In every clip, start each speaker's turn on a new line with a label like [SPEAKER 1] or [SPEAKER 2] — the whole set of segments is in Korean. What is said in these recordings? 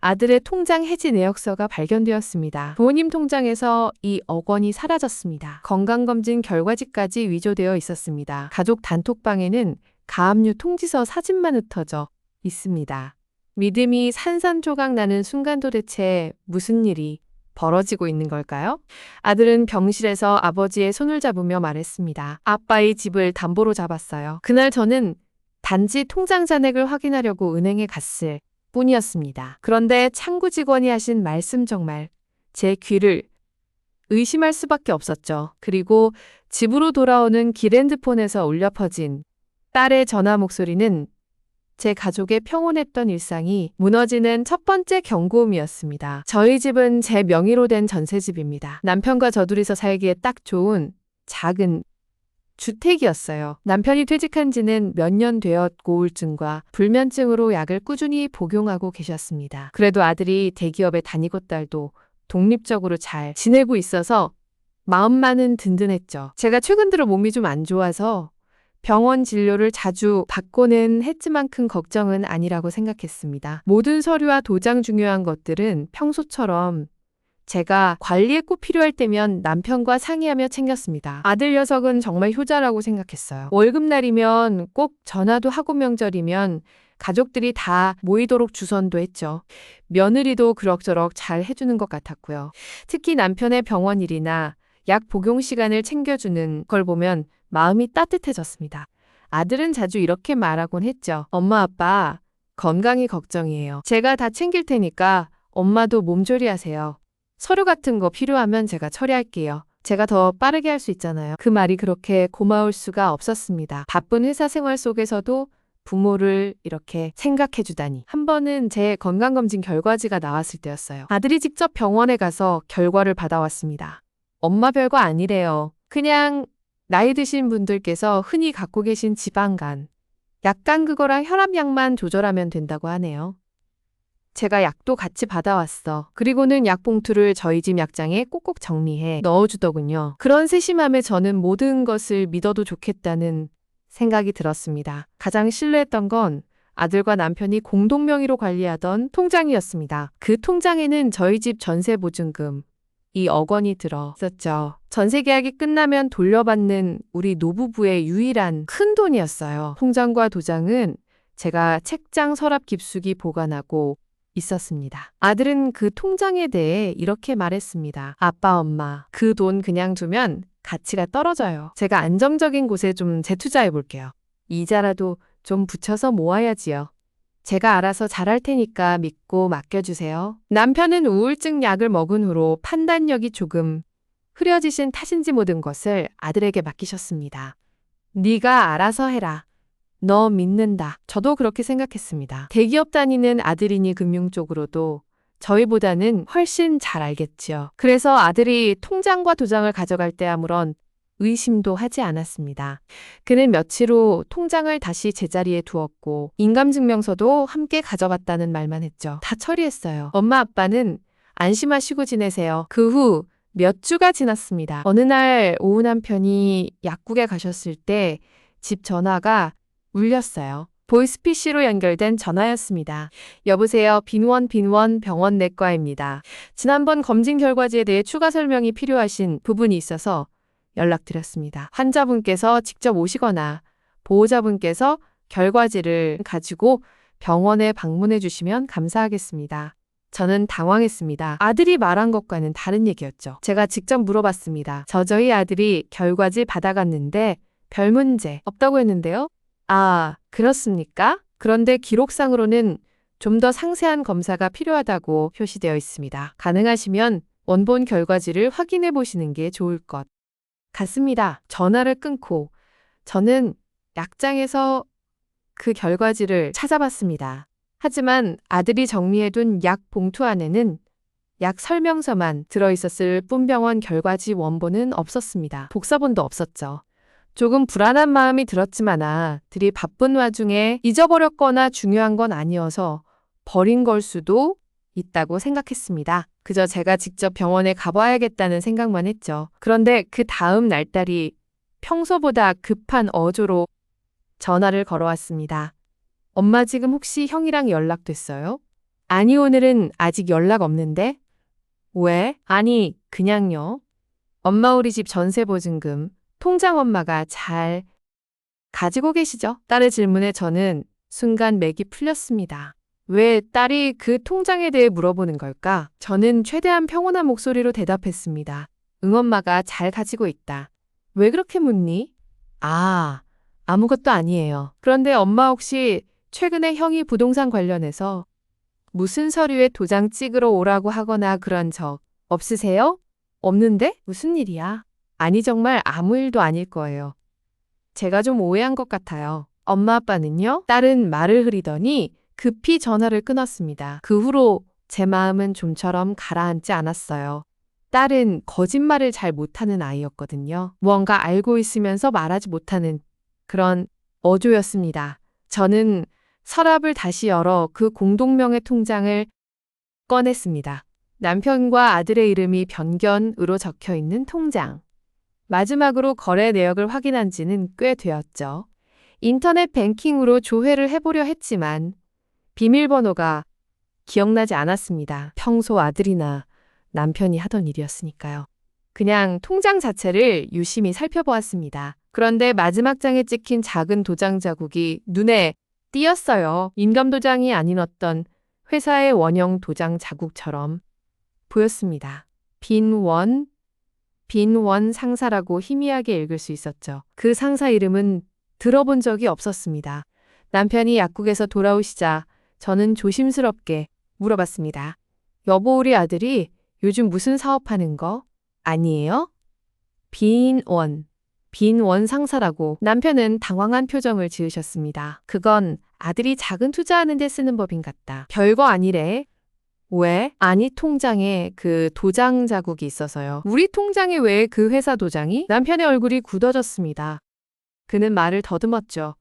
[SPEAKER 1] 아들의 통장 해지 내역서가 발견되었습니다. 부모님 통장에서 2억 원이 사라졌습니다. 건강검진 결과지까지 위조되어 있었습니다. 가족 단톡방에는 가압류 통지서 사진만 흩어져 있습니다. 믿음이 산산조각 나는 순간 도대체 무슨 일이 벌어지고 있는 걸까요? 아들은 병실에서 아버지의 손을 잡으며 말했습니다. 아빠의 집을 담보로 잡았어요. 그날 저는 단지 통장 잔액을 확인하려고 은행에 갔을 뿐이었습니다. 그런데 창구 직원이 하신 말씀 정말 제 귀를 의심할 수밖에 없었죠. 그리고 집으로 돌아오는 길 핸드폰에서 울려 퍼진 딸의 전화 목소리는 제 가족의 평온했던 일상이 무너지는 첫 번째 경고음이었습니다. 저희 집은 제 명의로 된 전세집입니다. 남편과 저 둘이서 살기에 딱 좋은 작은 주택이었어요. 남편이 퇴직한 지는 몇 년 되었고 우울증과 불면증으로 약을 꾸준히 복용하고 계셨습니다. 그래도 아들이 대기업에 다니고 딸도 독립적으로 잘 지내고 있어서 마음만은 든든했죠. 제가 최근 들어 몸이 좀 안 좋아서 병원 진료를 자주 받고는 했지만 큰 걱정은 아니라고 생각했습니다. 모든 서류와 도장 중요한 것들은 평소처럼 제가 관리에 꼭 필요할 때면 남편과 상의하며 챙겼습니다. 아들 녀석은 정말 효자라고 생각했어요. 월급날이면 꼭 전화도 하고 명절이면 가족들이 다 모이도록 주선도 했죠. 며느리도 그럭저럭 잘 해주는 것 같았고요. 특히 남편의 병원 일이나 약 복용 시간을 챙겨주는 걸 보면 마음이 따뜻해졌습니다. 아들은 자주 이렇게 말하곤 했죠. 엄마, 아빠, 건강이 걱정이에요. 제가 다 챙길 테니까 엄마도 몸조리하세요. 서류 같은 거 필요하면 제가 처리할게요. 제가 더 빠르게 할 수 있잖아요. 그 말이 그렇게 고마울 수가 없었습니다. 바쁜 회사 생활 속에서도 부모를 이렇게 생각해주다니. 한 번은 제 건강검진 결과지가 나왔을 때였어요. 아들이 직접 병원에 가서 결과를 받아왔습니다. 엄마 별거 아니래요. 그냥 나이 드신 분들께서 흔히 갖고 계신 지방간, 약간 그거랑 혈압약만 조절하면 된다고 하네요. 제가 약도 같이 받아왔어. 그리고는 약 봉투를 저희 집 약장에 꼭꼭 정리해 넣어주더군요. 그런 세심함에 저는 모든 것을 믿어도 좋겠다는 생각이 들었습니다. 가장 신뢰했던 건 아들과 남편이 공동 명의로 관리하던 통장이었습니다. 그 통장에는 저희 집 전세 보증금 2억 원이 들어 있었죠. 전세 계약이 끝나면 돌려받는 우리 노부부의 유일한 큰 돈이었어요. 통장과 도장은 제가 책장 서랍 깊숙이 보관하고 있었습니다. 아들은 그 통장에 대해 이렇게 말했습니다. 아빠, 엄마, 그 돈 그냥 두면 가치가 떨어져요. 제가 안정적인 곳에 좀 재투자해 볼게요. 이자라도 좀 붙여서 모아야지요. 제가 알아서 잘할 테니까 믿고 맡겨주세요. 남편은 우울증 약을 먹은 후로 판단력이 조금 흐려지신 탓인지 모든 것을 아들에게 맡기셨습니다. 네가 알아서 해라. 너 믿는다. 저도 그렇게 생각했습니다. 대기업 다니는 아들이니 금융 쪽으로도 저희보다는 훨씬 잘 알겠지요. 그래서 아들이 통장과 도장을 가져갈 때 아무런 의심도 하지 않았습니다. 그는 며칠 후 통장을 다시 제자리에 두었고 인감증명서도 함께 가져갔다는 말만 했죠. 다 처리했어요. 엄마 아빠는 안심하시고 지내세요. 그 후 몇 주가 지났습니다. 어느 날 오후 남편이 약국에 가셨을 때 집 전화가 울렸어요. 보이스피시로 연결된 전화였습니다. 여보세요. 빈원 병원 내과입니다. 지난번 검진 결과지에 대해 추가 설명이 필요하신 부분이 있어서 연락드렸습니다. 환자분께서 직접 오시거나 보호자분께서 결과지를 가지고 병원에 방문해 주시면 감사하겠습니다. 저는 당황했습니다. 아들이 말한 것과는 다른 얘기였죠. 제가 직접 물어봤습니다. 저희 아들이 결과지 받아갔는데 별 문제 없다고 했는데요. 아, 그렇습니까? 그런데 기록상으로는 좀 더 상세한 검사가 필요하다고 표시되어 있습니다. 가능하시면 원본 결과지를 확인해 보시는 게 좋을 것 같습니다. 전화를 끊고 저는 약장에서 그 결과지를 찾아봤습니다. 하지만 아들이 정리해둔 약 봉투 안에는 약 설명서만 들어있었을 뿐 병원 결과지 원본은 없었습니다. 복사본도 없었죠. 조금 불안한 마음이 들었지만 아들이 바쁜 와중에 잊어버렸거나 중요한 건 아니어서 버린 걸 수도 있다고 생각했습니다. 그저 제가 직접 병원에 가봐야겠다는 생각만 했죠. 그런데 그 다음 날 딸이 평소보다 급한 어조로 전화를 걸어왔습니다. 엄마 지금 혹시 형이랑 연락됐어요? 아니, 오늘은 아직 연락 없는데? 왜? 아니, 그냥요. 엄마 우리 집 전세 보증금, 통장 엄마가 잘 가지고 계시죠? 딸의 질문에 저는 순간 맥이 풀렸습니다. 왜 딸이 그 통장에 대해 물어보는 걸까? 저는 최대한 평온한 목소리로 대답했습니다. 응, 엄마가 잘 가지고 있다. 왜 그렇게 묻니? 아, 아무것도 아니에요. 그런데 엄마 혹시 최근에 형이 부동산 관련해서 무슨 서류에 도장 찍으러 오라고 하거나 그런 적 없으세요? 없는데? 무슨 일이야? 아니, 정말 아무 일도 아닐 거예요. 제가 좀 오해한 것 같아요. 엄마 아빠는요? 딸은 말을 흐리더니 급히 전화를 끊었습니다. 그 후로 제 마음은 좀처럼 가라앉지 않았어요. 딸은 거짓말을 잘 못하는 아이였거든요. 무언가 알고 있으면서 말하지 못하는 그런 어조였습니다. 저는 서랍을 다시 열어 그 공동명의 통장을 꺼냈습니다. 남편과 아들의 이름이 변견으로 적혀 있는 통장. 마지막으로 거래 내역을 확인한 지는 꽤 되었죠. 인터넷 뱅킹으로 조회를 해보려 했지만 비밀번호가 기억나지 않았습니다. 평소 아들이나 남편이 하던 일이었으니까요. 그냥 통장 자체를 유심히 살펴보았습니다. 그런데 마지막 장에 찍힌 작은 도장 자국이 눈에 띄었어요. 인감 도장이 아닌 어떤 회사의 원형 도장 자국처럼 보였습니다. 빈원 상사라고 희미하게 읽을 수 있었죠. 그 상사 이름은 들어본 적이 없었습니다. 남편이 약국에서 돌아오시자 저는 조심스럽게 물어봤습니다. 여보, 우리 아들이 요즘 무슨 사업하는 거 아니에요? 빈원 상사라고. 남편은 당황한 표정을 지으셨습니다. 그건 아들이 작은 투자하는 데 쓰는 법인 같다. 별거 아니래. 왜? 아니, 통장에 그 도장 자국이 있어서요. 우리 통장에 왜 그 회사 도장이? 남편의 얼굴이 굳어졌습니다. 그는 말을 더듬었죠.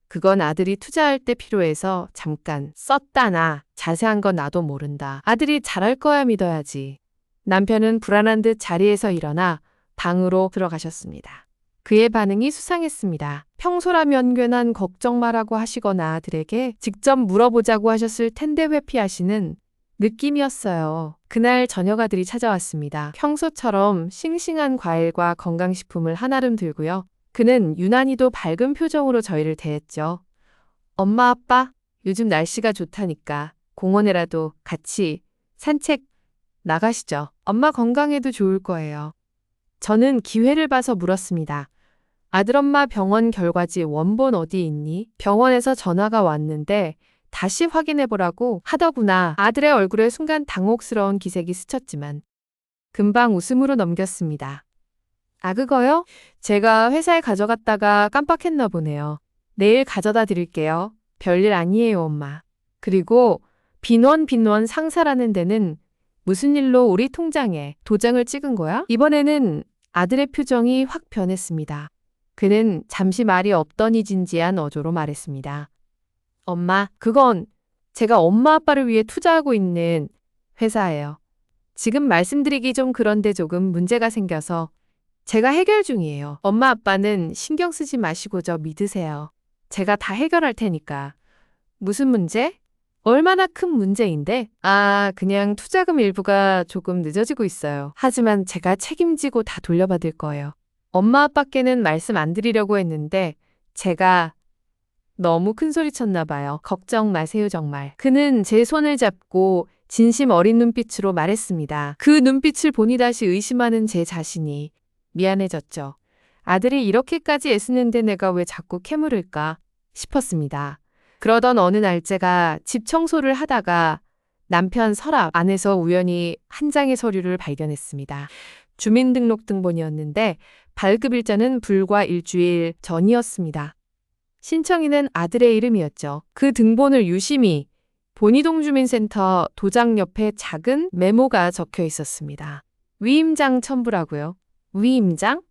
[SPEAKER 1] 그건 아들이 투자할 때 필요해서 잠깐 썼다나. 자세한 건 나도 모른다. 아들이 잘할 거야 믿어야지. 남편은 불안한 듯 자리에서 일어나 방으로 들어가셨습니다. 그의 반응이 수상했습니다. 평소라면 괜한 걱정 말라고 하시거나 아들에게 직접 물어보자고 하셨을 텐데 회피하시는 느낌이었어요. 그날 저녁 아들이 찾아왔습니다. 평소처럼 싱싱한 과일과 건강식품을 한아름 들고요. 그는 유난히도 밝은 표정으로 저희를 대했죠. 엄마, 아빠, 요즘 날씨가 좋다니까 공원에라도 같이 산책 나가시죠. 엄마 건강에도 좋을 거예요. 저는 기회를 봐서 물었습니다. 아들엄마 병원 결과지 원본 어디 있니? 병원에서 전화가 왔는데 다시 확인해보라고 하더구나. 아들의 얼굴에 순간 당혹스러운 기색이 스쳤지만 금방 웃음으로 넘겼습니다. 아, 그거요? 제가 회사에 가져갔다가 깜빡했나 보네요. 내일 가져다 드릴게요. 별일 아니에요, 엄마. 그리고 빈원 상사라는 데는 무슨 일로 우리 통장에 도장을 찍은 거야? 이번에는 아들의 표정이 확 변했습니다. 그는 잠시 말이 없더니 진지한 어조로 말했습니다. 엄마, 그건 제가 엄마 아빠를 위해 투자하고 있는 회사예요. 지금 말씀드리기 좀 그런데 조금 문제가 생겨서 제가 해결 중이에요. 엄마 아빠는 신경 쓰지 마시고 저 믿으세요. 제가 다 해결할 테니까. 무슨 문제? 얼마나 큰 문제인데? 그냥 투자금 일부가 조금 늦어지고 있어요. 하지만 제가 책임지고 다 돌려받을 거예요. 엄마 아빠께는 말씀 안 드리려고 했는데 제가 너무 큰 소리 쳤나 봐요. 걱정 마세요, 정말. 그는 제 손을 잡고 진심 어린 눈빛으로 말했습니다. 그 눈빛을 보니 다시 의심하는 제 자신이 미안해졌죠. 아들이 이렇게까지 애쓰는데 내가 왜 자꾸 캐물을까 싶었습니다. 그러던 어느 날 제가 집 청소를 하다가 남편 서랍 안에서 우연히 한 장의 서류를 발견했습니다. 주민등록등본이었는데 발급일자는 불과 일주일 전이었습니다. 신청인은 아들의 이름이었죠. 그 등본을 유심히 본이동 주민센터 도장 옆에 작은 메모가 적혀 있었습니다. 위임장 첨부라고요. 위임장?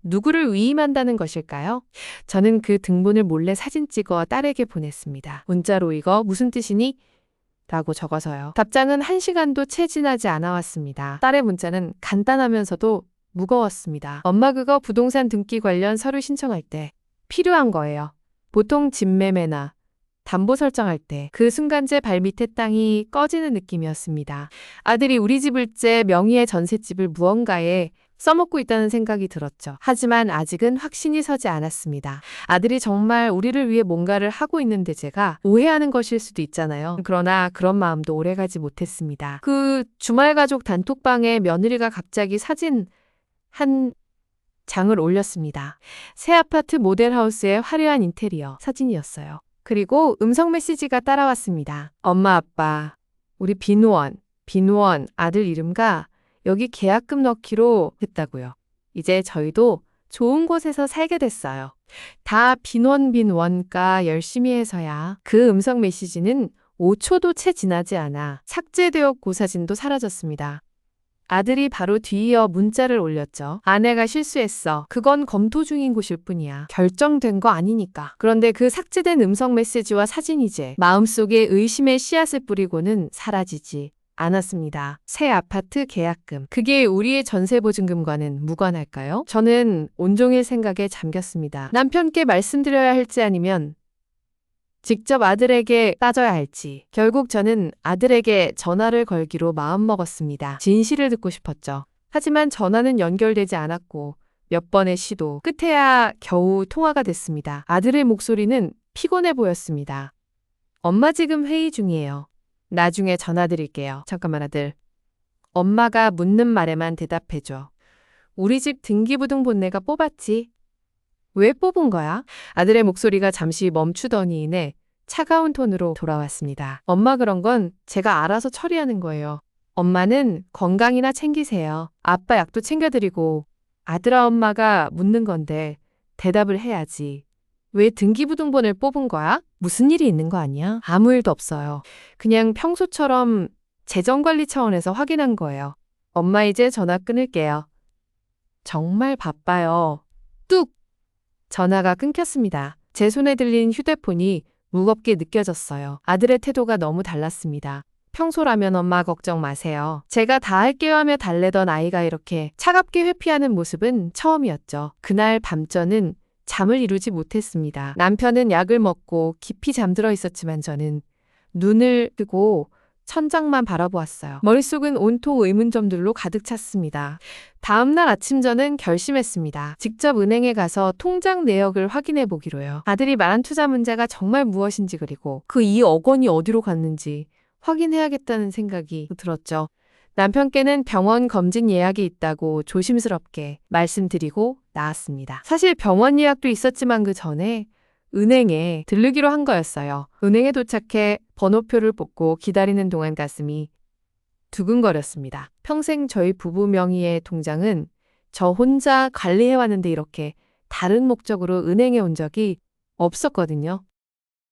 [SPEAKER 1] 누구를 위임한다는 것일까요? 저는 그 등본을 몰래 사진 찍어 딸에게 보냈습니다. 문자로 이거 무슨 뜻이니? 라고 적어서요. 답장은 1시간도 채 지나지 않아 왔습니다. 딸의 문자는 간단하면서도 무거웠습니다. 엄마, 그거 부동산 등기 관련 서류 신청할 때 필요한 거예요. 보통 집 매매나 담보 설정할 때 그 순간 제 발밑에 땅이 꺼지는 느낌이었습니다. 아들이 우리 집을째 명의의 전셋집을 무언가에 써먹고 있다는 생각이 들었죠. 하지만 아직은 확신이 서지 않았습니다. 아들이 정말 우리를 위해 뭔가를 하고 있는데 제가 오해하는 것일 수도 있잖아요. 그러나 그런 마음도 오래가지 못했습니다. 그 주말 가족 단톡방에 며느리가 갑자기 사진 한 장을 올렸습니다. 새 아파트 모델하우스의 화려한 인테리어 사진이었어요. 그리고 음성 메시지가 따라왔습니다. 엄마, 아빠, 우리 빈원 아들 이름과 여기 계약금 넣기로 했다고요. 이제 저희도 좋은 곳에서 살게 됐어요. 다 빈원가 열심히 해서야. 그 음성 메시지는 5초도 채 지나지 않아 삭제되었고 사진도 사라졌습니다. 아들이 바로 뒤이어 문자를 올렸죠. 아내가 실수했어. 그건 검토 중인 곳일 뿐이야. 결정된 거 아니니까. 그런데 그 삭제된 음성 메시지와 사진이 이제 마음속에 의심의 씨앗을 뿌리고는 사라지지 않았습니다. 새 아파트 계약금. 그게 우리의 전세보증금과는 무관할까요? 저는 온종일 생각에 잠겼습니다. 남편께 말씀드려야 할지 아니면 직접 아들에게 따져야 할지. 결국 저는 아들에게 전화를 걸기로 마음먹었습니다. 진실을 듣고 싶었죠. 하지만 전화는 연결되지 않았고 몇 번의 시도 끝에야 겨우 통화가 됐습니다. 아들의 목소리는 피곤해 보였습니다. 엄마 지금 회의 중이에요. 나중에 전화 드릴게요. 잠깐만 아들. 엄마가 묻는 말에만 대답해줘. 우리 집 등기부등본 내가 뽑았지? 왜 뽑은 거야? 아들의 목소리가 잠시 멈추더니 차가운 톤으로 돌아왔습니다. 엄마 그런 건 제가 알아서 처리하는 거예요. 엄마는 건강이나 챙기세요. 아빠 약도 챙겨드리고 아들아 엄마가 묻는 건데 대답을 해야지. 왜 등기부등본을 뽑은 거야? 무슨 일이 있는 거 아니야? 아무 일도 없어요. 그냥 평소처럼 재정관리 차원에서 확인한 거예요. 엄마 이제 전화 끊을게요. 정말 바빠요. 뚝! 전화가 끊겼습니다. 제 손에 들린 휴대폰이 무겁게 느껴졌어요. 아들의 태도가 너무 달랐습니다. 평소라면 엄마 걱정 마세요. 제가 다 할게요 하며 달래던 아이가 이렇게 차갑게 회피하는 모습은 처음이었죠. 그날 밤 저는 잠을 이루지 못했습니다. 남편은 약을 먹고 깊이 잠들어 있었지만 저는 눈을 뜨고 천장만 바라보았어요. 머릿속은 온통 의문점들로 가득 찼습니다. 다음날 아침 저는 결심했습니다. 직접 은행에 가서 통장 내역을 확인해 보기로요. 아들이 말한 투자 문제가 정말 무엇인지 그리고 그 2억 원이 어디로 갔는지 확인해야겠다는 생각이 들었죠. 남편께는 병원 검진 예약이 있다고 조심스럽게 말씀드리고 나왔습니다. 사실 병원 예약도 있었지만 그 전에 은행에 들르기로 한 거였어요. 은행에 도착해 번호표를 뽑고 기다리는 동안 가슴이 두근거렸습니다. 평생 저희 부부 명의의 통장은 저 혼자 관리해왔는데 이렇게 다른 목적으로 은행에 온 적이 없었거든요.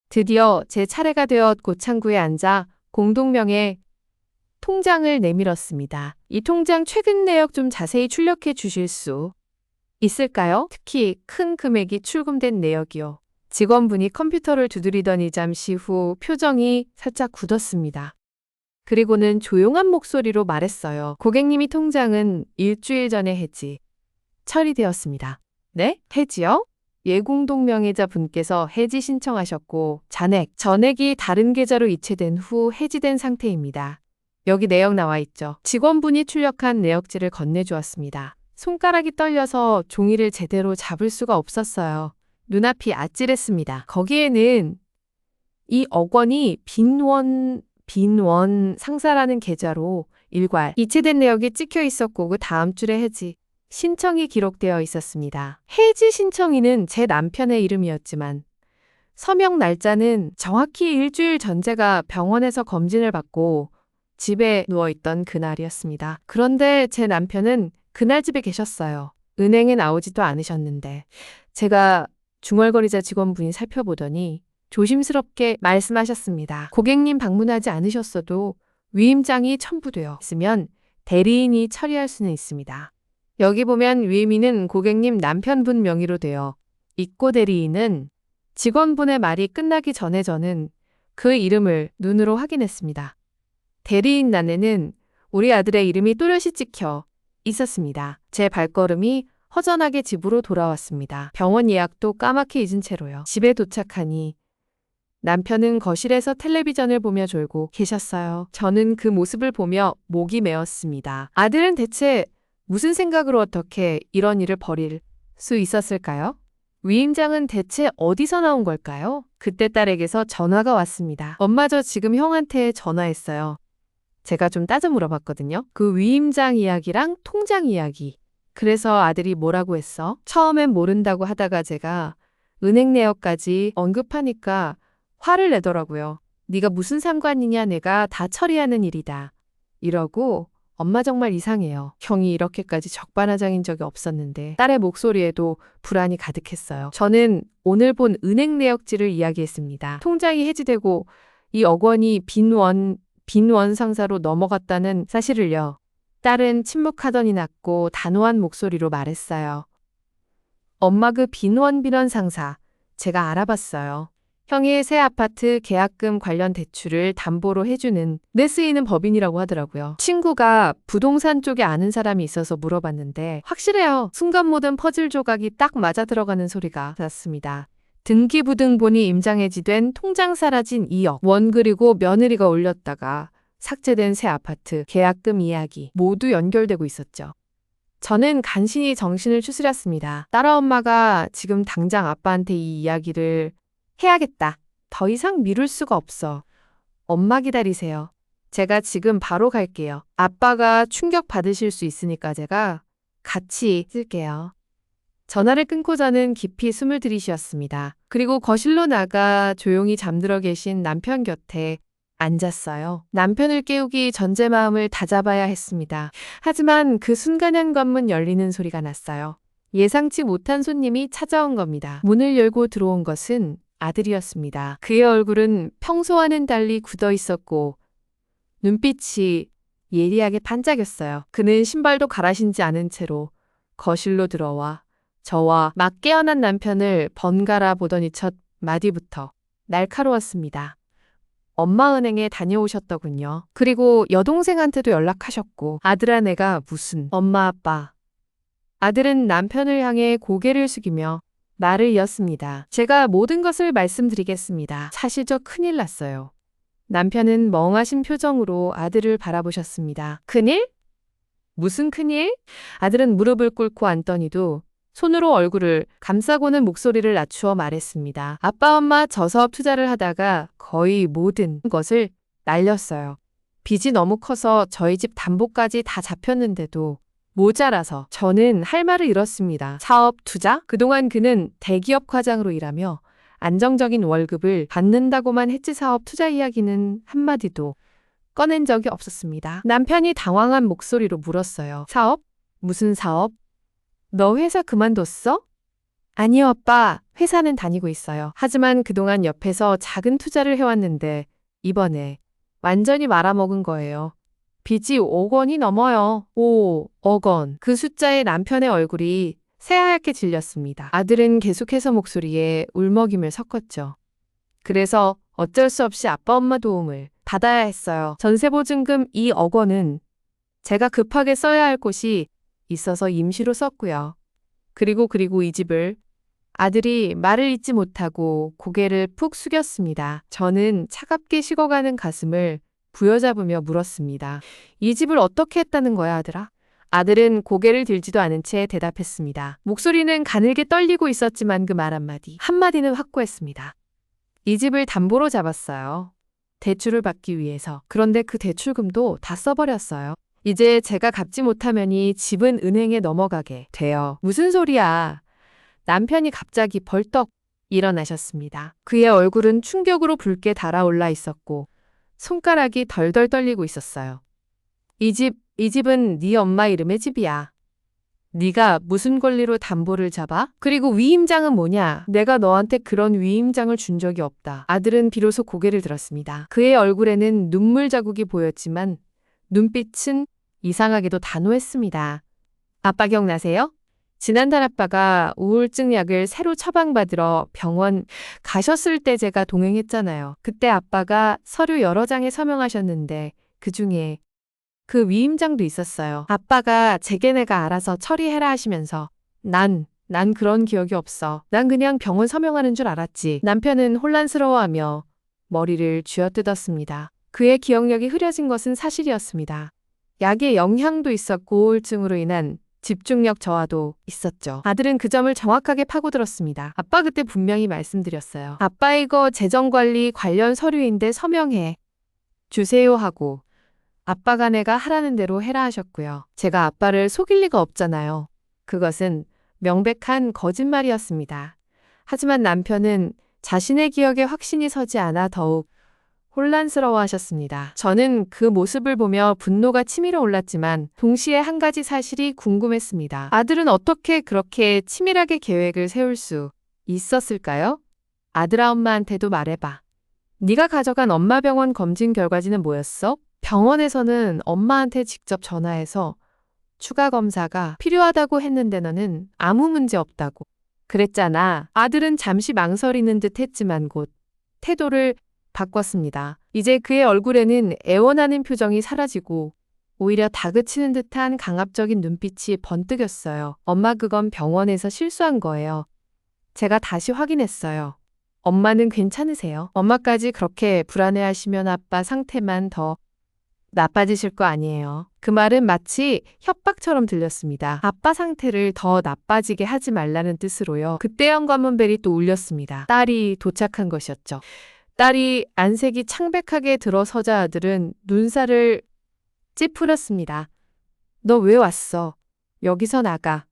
[SPEAKER 1] 드디어 제 차례가 되어 고창구에 앉아 공동명의 통장을 내밀었습니다. 이 통장 최근 내역 좀 자세히 출력해 주실 수 있을까요? 특히 큰 금액이 출금된 내역이요. 직원분이 컴퓨터를 두드리더니 잠시 후 표정이 살짝 굳었습니다. 그리고는 조용한 목소리로 말했어요. 고객님이 통장은 일주일 전에 해지 처리되었습니다. 네? 해지요? 예공동명의자 분께서 해지 신청하셨고 전액이 다른 계좌로 이체된 후 해지된 상태입니다. 여기 내역 나와 있죠. 직원분이 출력한 내역지를 건네주었습니다. 손가락이 떨려서 종이를 제대로 잡을 수가 없었어요. 눈앞이 아찔했습니다. 거기에는 이 억 원이 빈원 상사라는 계좌로 일괄 이체된 내역이 찍혀 있었고 그 다음 줄에 해지 신청이 기록되어 있었습니다. 해지 신청인은 제 남편의 이름이었지만 서명 날짜는 정확히 일주일 전 제가 병원에서 검진을 받고 집에 누워있던 그날이었습니다. 그런데 제 남편은 그날 집에 계셨어요. 은행에 나오지도 않으셨는데 제가 중얼거리자 직원분이 살펴보더니 조심스럽게 말씀하셨습니다. 고객님 방문하지 않으셨어도 위임장이 첨부되어 있으면 대리인이 처리할 수는 있습니다. 여기 보면 위임인은 고객님 남편분 명의로 되어 있고 대리인은 직원분의 말이 끝나기 전에 저는 그 이름을 눈으로 확인했습니다. 대리인 난에는 우리 아들의 이름이 또렷이 찍혀 있었습니다. 제 발걸음이 허전하게 집으로 돌아왔습니다. 병원 예약도 까맣게 잊은 채로요. 집에 도착하니 남편은 거실에서 텔레비전을 보며 졸고 계셨어요. 저는 그 모습을 보며 목이 메었습니다. 아들은 대체 무슨 생각으로 어떻게 이런 일을 벌일 수 있었을까요? 위임장은 대체 어디서 나온 걸까요? 그때 딸에게서 전화가 왔습니다. 엄마, 저 지금 형한테 전화했어요. 제가 좀 따져 물어봤거든요. 그 위임장 이야기랑 통장 이야기. 그래서 아들이 뭐라고 했어? 처음엔 모른다고 하다가 제가 은행 내역까지 언급하니까 화를 내더라고요. 네가 무슨 상관이냐, 내가 다 처리하는 일이다. 이러고 엄마 정말 이상해요. 형이 이렇게까지 적반하장인 적이 없었는데 딸의 목소리에도 불안이 가득했어요. 저는 오늘 본 은행 내역지를 이야기했습니다. 통장이 해지되고 이 억 원이 빈원 상사로 넘어갔다는 사실을요. 딸은 침묵하더니 낮고 단호한 목소리로 말했어요. 엄마, 그 빈원 상사 제가 알아봤어요. 형의 새 아파트 계약금 관련 대출을 담보로 해주는 내 쓰이는 법인이라고 하더라고요. 친구가 부동산 쪽에 아는 사람이 있어서 물어봤는데 확실해요. 순간 모든 퍼즐 조각이 딱 맞아 들어가는 소리가 났습니다. 등기부등본이 임장해지된 통장 사라진 2억 원, 그리고 며느리가 올렸다가 삭제된 새 아파트 계약금 이야기 모두 연결되고 있었죠. 저는 간신히 정신을 추스렸습니다. 딸아, 엄마가 지금 당장 아빠한테 이 이야기를 해야겠다. 더 이상 미룰 수가 없어. 엄마 기다리세요. 제가 지금 바로 갈게요. 아빠가 충격 받으실 수 있으니까 제가 같이 쓸게요. 전화를 끊고 저는 깊이 숨을 들이쉬었습니다. 그리고 거실로 나가 조용히 잠들어 계신 남편 곁에 앉았어요. 남편을 깨우기 전 제 마음을 다잡아야 했습니다. 하지만 그 순간 현관문 열리는 소리가 났어요. 예상치 못한 손님이 찾아온 겁니다. 문을 열고 들어온 것은 아들이었습니다. 그의 얼굴은 평소와는 달리 굳어 있었고 눈빛이 예리하게 반짝였어요. 그는 신발도 갈아 신지 않은 채로 거실로 들어와 저와 막 깨어난 남편을 번갈아 보더니 첫 마디부터 날카로웠습니다. 엄마 은행에 다녀오셨더군요. 그리고 여동생한테도 연락하셨고. 아들아, 내가 무슨 엄마 아빠. 아들은 남편을 향해 고개를 숙이며 말을 이었습니다. 제가 모든 것을 말씀드리겠습니다. 사실 저 큰일 났어요. 남편은 멍하신 표정으로 아들을 바라보셨습니다. 큰일? 무슨 큰일? 아들은 무릎을 꿇고 앉더니도 손으로 얼굴을 감싸고는 목소리를 낮추어 말했습니다. 아빠, 엄마 저 사업 투자를 하다가 거의 모든 것을 날렸어요. 빚이 너무 커서 저희 집 담보까지 다 잡혔는데도 모자라서 저는 할 말을 잃었습니다. 사업 투자? 그동안 그는 대기업 과장으로 일하며 안정적인 월급을 받는다고만 했지 사업 투자 이야기는 한마디도 꺼낸 적이 없었습니다. 남편이 당황한 목소리로 물었어요. 사업? 무슨 사업? 너 회사 그만뒀어? 아니요, 아빠. 회사는 다니고 있어요. 하지만 그동안 옆에서 작은 투자를 해왔는데 이번에 완전히 말아먹은 거예요. 빚이 5억 원이 넘어요. 5억 원. 그 숫자에 남편의 얼굴이 새하얗게 질렸습니다. 아들은 계속해서 목소리에 울먹임을 섞었죠. 그래서 어쩔 수 없이 아빠 엄마 도움을 받아야 했어요. 전세보증금 2억 원은 제가 급하게 써야 할 곳이 있어서 임시로 썼고요. 그리고 이 집을. 아들이 말을 잇지 못하고 고개를 푹 숙였습니다. 저는 차갑게 식어가는 가슴을 부여잡으며 물었습니다. 이 집을 어떻게 했다는 거야, 아들아? 아들은 고개를 들지도 않은 채 대답했습니다. 목소리는 가늘게 떨리고 있었지만 그 말 한마디는 확고했습니다. 이 집을 담보로 잡았어요. 대출을 받기 위해서. 그런데 그 대출금도 다 써버렸어요. 이제 제가 갚지 못하면 집은 은행에 넘어가게 돼요. 무슨 소리야? 남편이 갑자기 벌떡 일어나셨습니다. 그의 얼굴은 충격으로 붉게 달아올라 있었고 손가락이 덜덜 떨리고 있었어요. 이 집은 네 엄마 이름의 집이야. 네가 무슨 권리로 담보를 잡아? 그리고 위임장은 뭐냐? 내가 너한테 그런 위임장을 준 적이 없다. 아들은 비로소 고개를 들었습니다. 그의 얼굴에는 눈물 자국이 보였지만 눈빛은 이상하게도 단호했습니다. 아빠 기억나세요? 지난달 아빠가 우울증 약을 새로 처방받으러 병원 가셨을 때 제가 동행했잖아요. 그때 아빠가 서류 여러 장에 서명하셨는데 그중에 그 위임장도 있었어요. 아빠가 제게 내가 알아서 처리해라 하시면서 난 그런 기억이 없어. 난 그냥 병원 서명하는 줄 알았지. 남편은 혼란스러워하며 머리를 쥐어뜯었습니다. 그의 기억력이 흐려진 것은 사실이었습니다. 약의 영향도 있었고 우울증으로 인한 집중력 저하도 있었죠. 아들은 그 점을 정확하게 파고들었습니다. 아빠 그때 분명히 말씀드렸어요. 아빠 이거 재정관리 관련 서류인데 서명해 주세요 하고 아빠가 내가 하라는 대로 해라 하셨고요. 제가 아빠를 속일 리가 없잖아요. 그것은 명백한 거짓말이었습니다. 하지만 남편은 자신의 기억에 확신이 서지 않아 더욱 혼란스러워하셨습니다. 저는 그 모습을 보며 분노가 치밀어 올랐지만 동시에 한 가지 사실이 궁금했습니다. 아들은 어떻게 그렇게 치밀하게 계획을 세울 수 있었을까요? 아들아 엄마한테도 말해봐. 네가 가져간 엄마 병원 검진 결과지는 뭐였어? 병원에서는 엄마한테 직접 전화해서 추가 검사가 필요하다고 했는데 너는 아무 문제 없다고 그랬잖아. 아들은 잠시 망설이는 듯 했지만 곧 태도를 바꿨습니다. 이제 그의 얼굴에는 애원하는 표정이 사라지고 오히려 다그치는 듯한 강압적인 눈빛이 번뜩였어요. 엄마 그건 병원에서 실수한 거예요. 제가 다시 확인했어요. 엄마는 괜찮으세요? 엄마까지 그렇게 불안해하시면 아빠 상태만 더 나빠지실 거 아니에요. 그 말은 마치 협박처럼 들렸습니다. 아빠 상태를 더 나빠지게 하지 말라는 뜻으로요. 그때 현관문 벨이 또 울렸습니다. 딸이 도착한 것이었죠. 딸이 안색이 창백하게 들어서자 아들은 눈살을 찌푸렸습니다. 너 왜 왔어? 여기서 나가.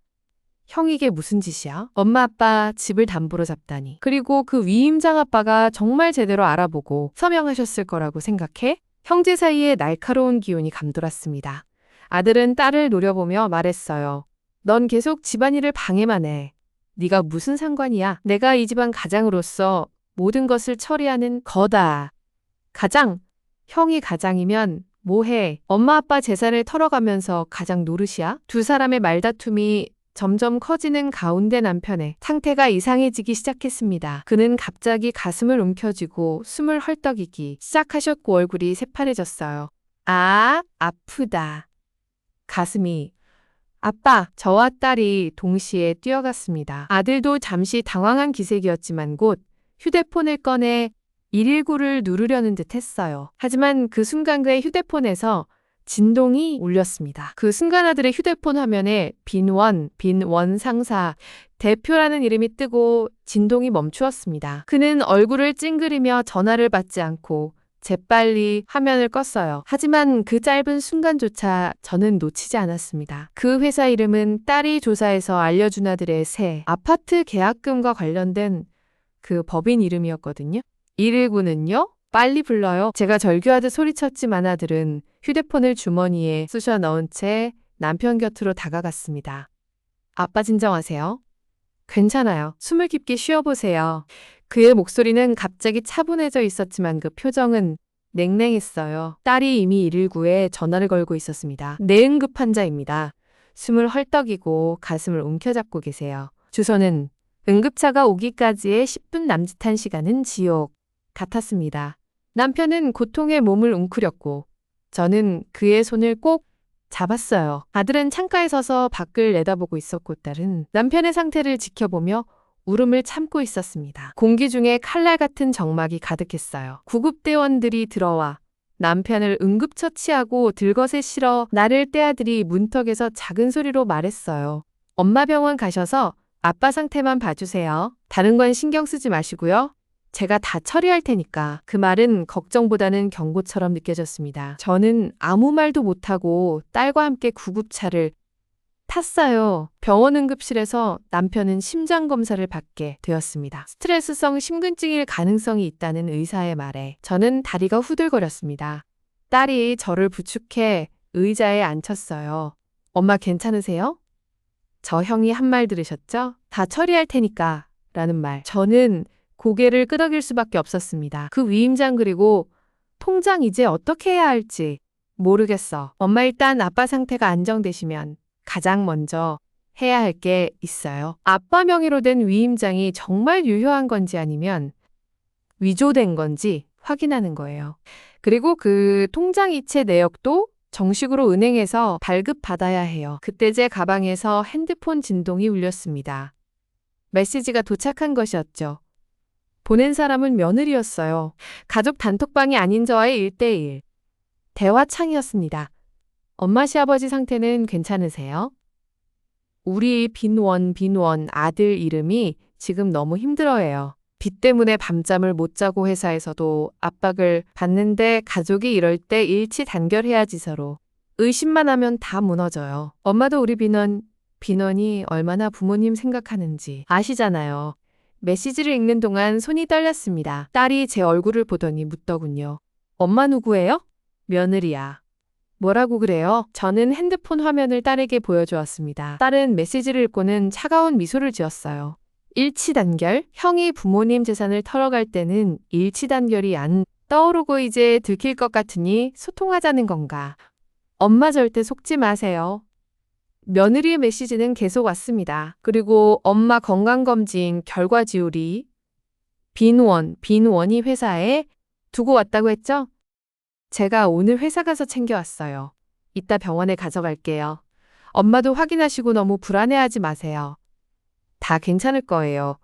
[SPEAKER 1] 형 이게 무슨 짓이야? 엄마 아빠 집을 담보로 잡다니. 그리고 그 위임장 아빠가 정말 제대로 알아보고 서명하셨을 거라고 생각해? 형제 사이에 날카로운 기운이 감돌았습니다. 아들은 딸을 노려보며 말했어요. 넌 계속 집안일을 방해만 해. 네가 무슨 상관이야? 내가 이 집안 가장으로서 모든 것을 처리하는 거다. 가장? 형이 가장이면 뭐해? 엄마 아빠 재산을 털어가면서 가장 노릇이야? 두 사람의 말다툼이 점점 커지는 가운데 남편의 상태가 이상해지기 시작했습니다. 그는 갑자기 가슴을 움켜쥐고 숨을 헐떡이기 시작하셨고 얼굴이 새파래졌어요. 아, 아프다. 가슴이. 아빠, 저와 딸이 동시에 뛰어갔습니다. 아들도 잠시 당황한 기색이었지만 곧 휴대폰을 꺼내 119를 누르려는 듯 했어요. 하지만 그 순간 그의 휴대폰에서 진동이 울렸습니다. 그 순간 아들의 휴대폰 화면에 빈원 상사, 대표라는 이름이 뜨고 진동이 멈추었습니다. 그는 얼굴을 찡그리며 전화를 받지 않고 재빨리 화면을 껐어요. 하지만 그 짧은 순간조차 저는 놓치지 않았습니다. 그 회사 이름은 딸이 조사해서 알려준 아들의 새 아파트 계약금과 관련된 그 법인 이름이었거든요. 119는요? 빨리 불러요. 제가 절규하듯 소리쳤지만 아들은 휴대폰을 주머니에 쑤셔 넣은 채 남편 곁으로 다가갔습니다. 아빠 진정하세요. 괜찮아요. 숨을 깊게 쉬어보세요. 그의 목소리는 갑자기 차분해져 있었지만 그 표정은 냉랭했어요. 딸이 이미 119에 전화를 걸고 있었습니다. 내 응급 환자입니다. 숨을 헐떡이고 가슴을 움켜잡고 계세요. 주소는 응급차가 오기까지의 10분 남짓한 시간은 지옥 같았습니다. 남편은 고통에 몸을 웅크렸고 저는 그의 손을 꼭 잡았어요. 아들은 창가에 서서 밖을 내다보고 있었고 딸은 남편의 상태를 지켜보며 울음을 참고 있었습니다. 공기 중에 칼날 같은 적막이 가득했어요. 구급대원들이 들어와 남편을 응급처치하고 들것에 실어 나를 떼아들이 문턱에서 작은 소리로 말했어요. 엄마 병원 가셔서 아빠 상태만 봐주세요. 다른 건 신경 쓰지 마시고요. 제가 다 처리할 테니까. 그 말은 걱정보다는 경고처럼 느껴졌습니다. 저는 아무 말도 못하고 딸과 함께 구급차를 탔어요. 병원 응급실에서 남편은 심장검사를 받게 되었습니다. 스트레스성 심근증일 가능성이 있다는 의사의 말에 저는 다리가 후들거렸습니다. 딸이 저를 부축해 의자에 앉혔어요. 엄마 괜찮으세요? 저 형이 한 말 들으셨죠? 다 처리할 테니까 라는 말. 저는 고개를 끄덕일 수밖에 없었습니다. 그 위임장 그리고 통장 이제 어떻게 해야 할지 모르겠어. 엄마 일단 아빠 상태가 안정되시면 가장 먼저 해야 할 게 있어요. 아빠 명의로 된 위임장이 정말 유효한 건지 아니면 위조된 건지 확인하는 거예요. 그리고 그 통장 이체 내역도 정식으로 은행에서 발급받아야 해요. 그때 제 가방에서 핸드폰 진동이 울렸습니다. 메시지가 도착한 것이었죠. 보낸 사람은 며느리였어요. 가족 단톡방이 아닌 저와의 1대1 대화창이었습니다. 엄마 시아버지 상태는 괜찮으세요? 우리 빈원 아들 이름이 지금 너무 힘들어해요. 빚 때문에 밤잠을 못 자고 회사에서도 압박을 받는데 가족이 이럴 때 일치 단결해야지 서로. 의심만 하면 다 무너져요. 엄마도 우리 빈원이 얼마나 부모님 생각하는지 아시잖아요. 메시지를 읽는 동안 손이 떨렸습니다. 딸이 제 얼굴을 보더니 묻더군요. 엄마 누구예요? 며느리야. 뭐라고 그래요? 저는 핸드폰 화면을 딸에게 보여주었습니다. 딸은 메시지를 읽고는 차가운 미소를 지었어요. 일치단결? 형이 부모님 재산을 털어갈 때는 일치단결이 안 떠오르고 이제 들킬 것 같으니 소통하자는 건가? 엄마 절대 속지 마세요. 며느리의 메시지는 계속 왔습니다. 그리고 엄마 건강검진 결과 지우리. 빈원이 회사에 두고 왔다고 했죠? 제가 오늘 회사 가서 챙겨왔어요. 이따 병원에 가져갈게요. 엄마도 확인하시고 너무 불안해하지 마세요. 다 괜찮을 거예요.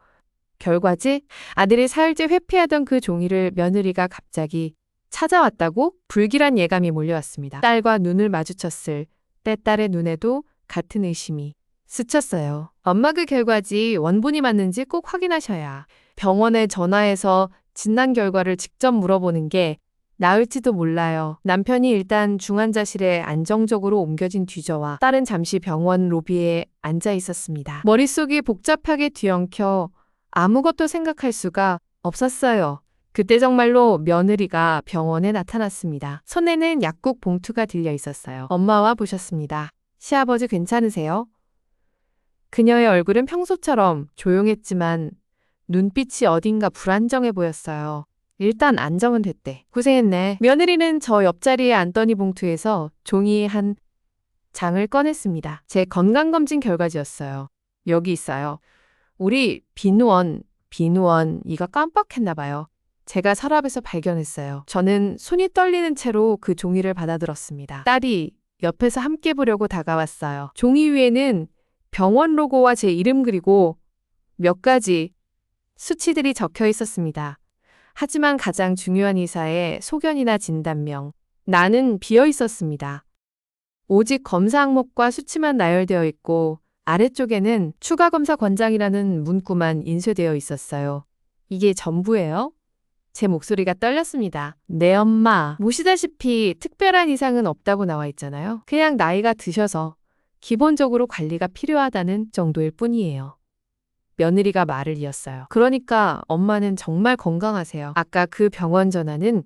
[SPEAKER 1] 결과지? 아들이 사흘째 회피하던 그 종이를 며느리가 갑자기 찾아왔다고? 불길한 예감이 몰려왔습니다. 딸과 눈을 마주쳤을 때 딸의 눈에도 같은 의심이 스쳤어요. 엄마 그 결과지 원본이 맞는지 꼭 확인하셔야 병원에 전화해서 진단 결과를 직접 물어보는 게 나을지도 몰라요. 남편이 일단 중환자실에 안정적으로 옮겨진 뒤저와 딸은 잠시 병원 로비에 앉아 있었습니다. 머릿속이 복잡하게 뒤엉켜 아무것도 생각할 수가 없었어요. 그때 정말로 며느리가 병원에 나타났습니다. 손에는 약국 봉투가 들려 있었어요. 엄마와 보셨습니다. 시아버지 괜찮으세요? 그녀의 얼굴은 평소처럼 조용했지만 눈빛이 어딘가 불안정해 보였어요. 일단 안정은 됐대. 고생했네. 며느리는 저 옆자리에 앉더니 봉투에서 종이 한 장을 꺼냈습니다. 제 건강검진 결과지였어요. 여기 있어요. 우리 빈원 이가 깜빡했나 봐요. 제가 서랍에서 발견했어요. 저는 손이 떨리는 채로 그 종이를 받아들었습니다. 딸이 옆에서 함께 보려고 다가왔어요. 종이 위에는 병원 로고와 제 이름 그리고 몇 가지 수치들이 적혀 있었습니다. 하지만 가장 중요한 이사의 소견이나 진단명, 나는 비어 있었습니다. 오직 검사 항목과 수치만 나열되어 있고 아래쪽에는 추가 검사 권장이라는 문구만 인쇄되어 있었어요. 이게 전부예요? 제 목소리가 떨렸습니다. 네 엄마, 보시다시피 특별한 이상은 없다고 나와 있잖아요. 그냥 나이가 드셔서 기본적으로 관리가 필요하다는 정도일 뿐이에요. 며느리가 말을 이었어요. 그러니까 엄마는 정말 건강하세요. 아까 그 병원 전화는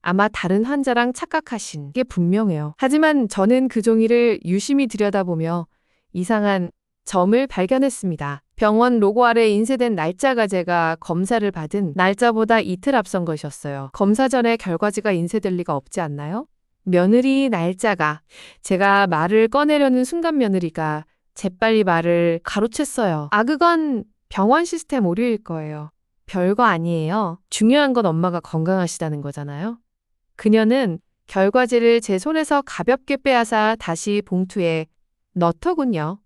[SPEAKER 1] 아마 다른 환자랑 착각하신 게 분명해요. 하지만 저는 그 종이를 유심히 들여다보며 이상한 점을 발견했습니다. 병원 로고 아래 인쇄된 날짜가 제가 검사를 받은 날짜보다 이틀 앞선 것이었어요. 검사 전에 결과지가 인쇄될 리가 없지 않나요? 며느리 날짜가 제가 말을 꺼내려는 순간 며느리가 재빨리 말을 가로챘어요. 그건 병원 시스템 오류일 거예요. 별거 아니에요. 중요한 건 엄마가 건강하시다는 거잖아요. 그녀는 결과지를 제 손에서 가볍게 빼앗아 다시 봉투에 넣더군요.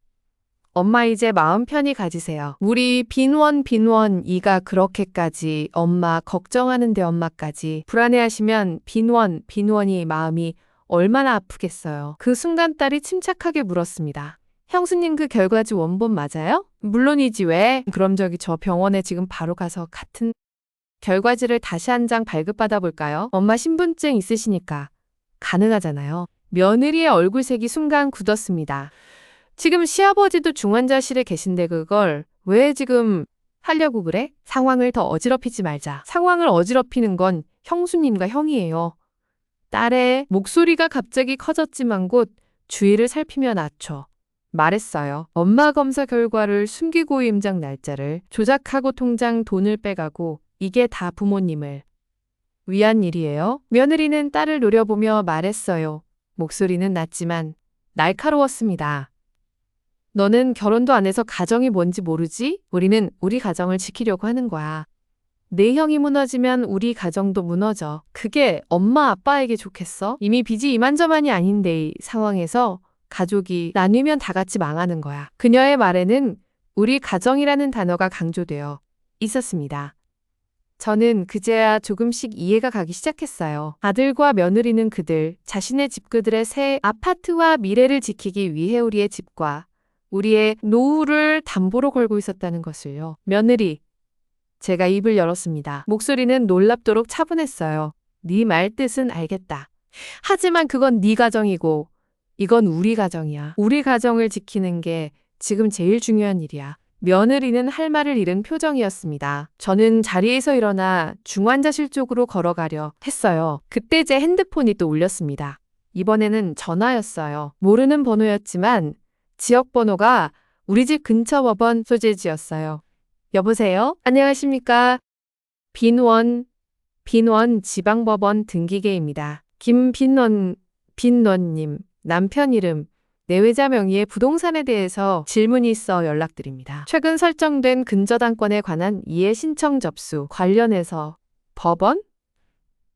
[SPEAKER 1] 엄마 이제 마음 편히 가지세요. 우리 빈원 이가 그렇게까지 엄마 걱정하는데 엄마까지 불안해하시면 빈원이 마음이 얼마나 아프겠어요. 그 순간 딸이 침착하게 물었습니다. 형수님 그 결과지 원본 맞아요? 물론이지 왜? 그럼 저 병원에 지금 바로 가서 같은 결과지를 다시 한 장 발급받아 볼까요? 엄마 신분증 있으시니까 가능하잖아요. 며느리의 얼굴색이 순간 굳었습니다. 지금 시아버지도 중환자실에 계신데 그걸 왜 지금 하려고 그래? 상황을 더 어지럽히지 말자. 상황을 어지럽히는 건 형수님과 형이에요. 딸의 목소리가 갑자기 커졌지만 곧 주위를 살피며 낮춰 말했어요. 엄마 검사 결과를 숨기고 임장 날짜를 조작하고 통장 돈을 빼가고 이게 다 부모님을 위한 일이에요. 며느리는 딸을 노려보며 말했어요. 목소리는 낮지만 날카로웠습니다. 너는 결혼도 안 해서 가정이 뭔지 모르지? 우리는 우리 가정을 지키려고 하는 거야. 내 형이 무너지면 우리 가정도 무너져. 그게 엄마 아빠에게 좋겠어? 이미 빚이 이만저만이 아닌데 이 상황에서 가족이 나뉘면 다 같이 망하는 거야. 그녀의 말에는 우리 가정이라는 단어가 강조되어 있었습니다. 저는 그제야 조금씩 이해가 가기 시작했어요. 아들과 며느리는 그들 자신의 집 그들의 새 아파트와 미래를 지키기 위해 우리의 집과 우리의 노후를 담보로 걸고 있었다는 것을요. 며느리, 제가 입을 열었습니다. 목소리는 놀랍도록 차분했어요. 네 말 뜻은 알겠다. 하지만 그건 네 가정이고 이건 우리 가정이야. 우리 가정을 지키는 게 지금 제일 중요한 일이야. 며느리는 할 말을 잃은 표정이었습니다. 저는 자리에서 일어나 중환자실 쪽으로 걸어가려 했어요. 그때 제 핸드폰이 또 울렸습니다. 이번에는 전화였어요. 모르는 번호였지만 지역 번호가 우리 집 근처 법원 소재지였어요. 여보세요? 안녕하십니까? 빈원 지방법원 등기계입니다. 빈원님, 남편 이름, 내외자 명의의 부동산에 대해서 질문이 있어 연락드립니다. 최근 설정된 근저당권에 관한 이해 신청 접수 관련해서 법원?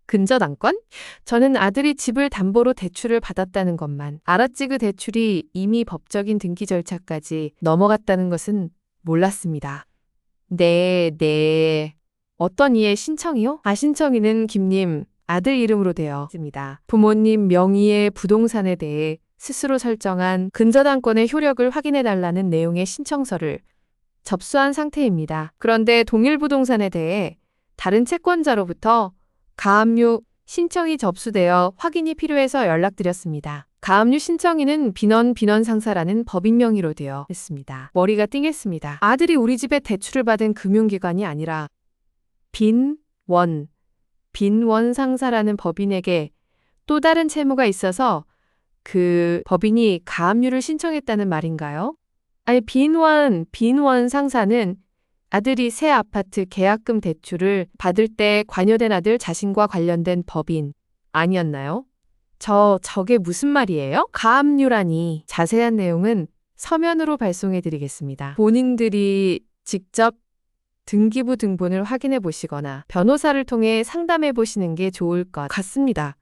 [SPEAKER 1] 근저당권? 저는 아들이 집을 담보로 대출을 받았다는 것만 알았지 그 대출이 이미 법적인 등기 절차까지 넘어갔다는 것은 몰랐습니다. 네. 어떤 이해 신청이요? 신청인은 김님, 아들 이름으로 되어 있습니다. 부모님 명의의 부동산에 대해 스스로 설정한 근저당권의 효력을 확인해달라는 내용의 신청서를 접수한 상태입니다. 그런데 동일 부동산에 대해 다른 채권자로부터 가압류 신청이 접수되어 확인이 필요해서 연락드렸습니다. 가압류 신청인은 빈원 상사라는 법인 명의로 되어 있습니다. 머리가 띵했습니다. 아들이 우리 집에 대출을 받은 금융기관이 아니라 빈원 상사라는 법인에게 또 다른 채무가 있어서 그 법인이 가압류를 신청했다는 말인가요? 빈원 상사는 아들이 새 아파트 계약금 대출을 받을 때 관여된 아들 자신과 관련된 법인 아니었나요? 저게 무슨 말이에요? 가압류라니. 자세한 내용은 서면으로 발송해 드리겠습니다. 본인들이 직접 등기부 등본을 확인해 보시거나 변호사를 통해 상담해 보시는 게 좋을 것 같습니다.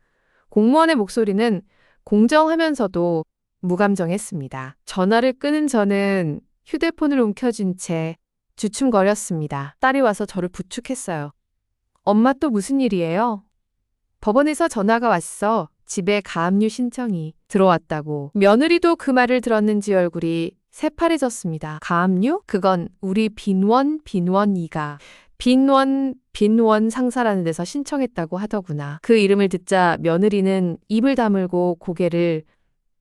[SPEAKER 1] 공무원의 목소리는 공정하면서도 무감정했습니다. 전화를 끊은 저는 휴대폰을 움켜쥔 채 주춤거렸습니다. 딸이 와서 저를 부축했어요. 엄마 또 무슨 일이에요? 법원에서 전화가 왔어. 집에 가압류 신청이 들어왔다고. 며느리도 그 말을 들었는지 얼굴이 새파래졌습니다. 가압류? 그건 우리 빈원이가 빈원 상사라는 데서 신청했다고 하더구나. 그 이름을 듣자 며느리는 입을 다물고 고개를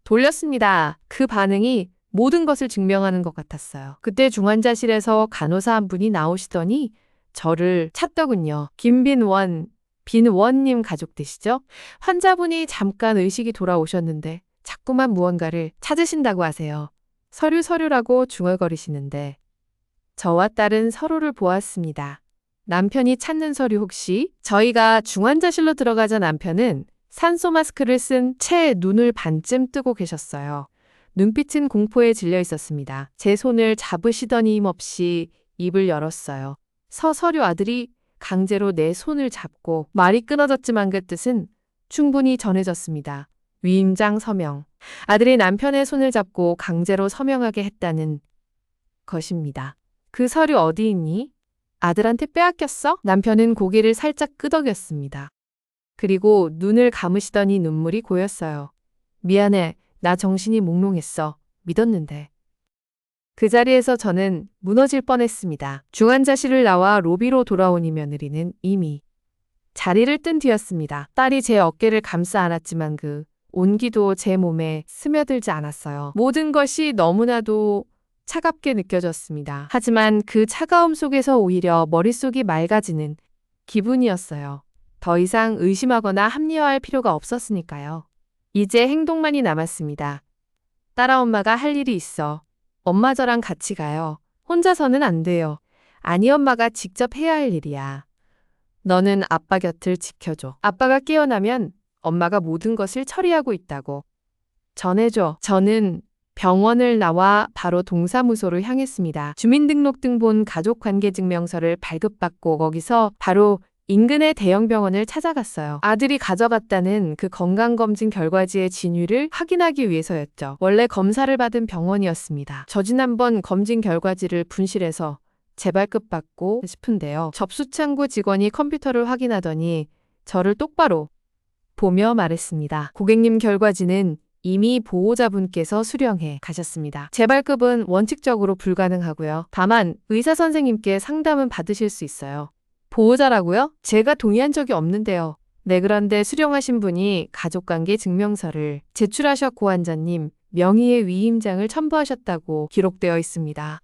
[SPEAKER 1] 돌렸습니다. 그 반응이 모든 것을 증명하는 것 같았어요. 그때 중환자실에서 간호사 한 분이 나오시더니 저를 찾더군요. 빈원님 가족 되시죠? 환자분이 잠깐 의식이 돌아오셨는데 자꾸만 무언가를 찾으신다고 하세요. 서류라고 중얼거리시는데 저와 딸은 서로를 보았습니다. 남편이 찾는 서류 혹시? 저희가 중환자실로 들어가자 남편은 산소 마스크를 쓴 채 눈을 반쯤 뜨고 계셨어요. 눈빛은 공포에 질려 있었습니다. 제 손을 잡으시더니 힘없이 입을 열었어요. 서류 아들이 강제로 내 손을 잡고 말이 끊어졌지만 그 뜻은 충분히 전해졌습니다. 위임장 서명. 아들이 남편의 손을 잡고 강제로 서명하게 했다는 것입니다. 그 서류 어디 있니? 아들한테 빼앗겼어? 남편은 고개를 살짝 끄덕였습니다. 그리고 눈을 감으시더니 눈물이 고였어요. 미안해. 나 정신이 몽롱했어. 믿었는데. 그 자리에서 저는 무너질 뻔했습니다. 중환자실을 나와 로비로 돌아오니 며느리는 이미 자리를 뜬 뒤였습니다. 딸이 제 어깨를 감싸 안았지만 그 온기도 제 몸에 스며들지 않았어요. 모든 것이 너무나도 차갑게 느껴졌습니다. 하지만 그 차가움 속에서 오히려 머릿속이 맑아지는 기분이었어요. 더 이상 의심하거나 합리화할 필요가 없었으니까요. 이제 행동만이 남았습니다. 딸아, 엄마가 할 일이 있어. 엄마 저랑 같이 가요. 혼자서는 안 돼요. 아니, 엄마가 직접 해야 할 일이야. 너는 아빠 곁을 지켜줘. 아빠가 깨어나면 엄마가 모든 것을 처리하고 있다고 전해줘. 저는 병원을 나와 바로 동사무소를 향했습니다. 주민등록등본 가족관계증명서를 발급받고 거기서 바로 인근의 대형 병원을 찾아갔어요. 아들이 가져갔다는 그 건강검진 결과지의 진위를 확인하기 위해서였죠. 원래 검사를 받은 병원이었습니다. 저 지난번 검진 결과지를 분실해서 재발급 받고 싶은데요. 접수창구 직원이 컴퓨터를 확인하더니 저를 똑바로 보며 말했습니다. 고객님 결과지는 이미 보호자분께서 수령해 가셨습니다. 재발급은 원칙적으로 불가능하고요. 다만 의사 선생님께 상담은 받으실 수 있어요. 보호자라고요? 제가 동의한 적이 없는데요. 네, 그런데 수령하신 분이 가족관계 증명서를 제출하셨고 환자님 명의의 위임장을 첨부하셨다고 기록되어 있습니다.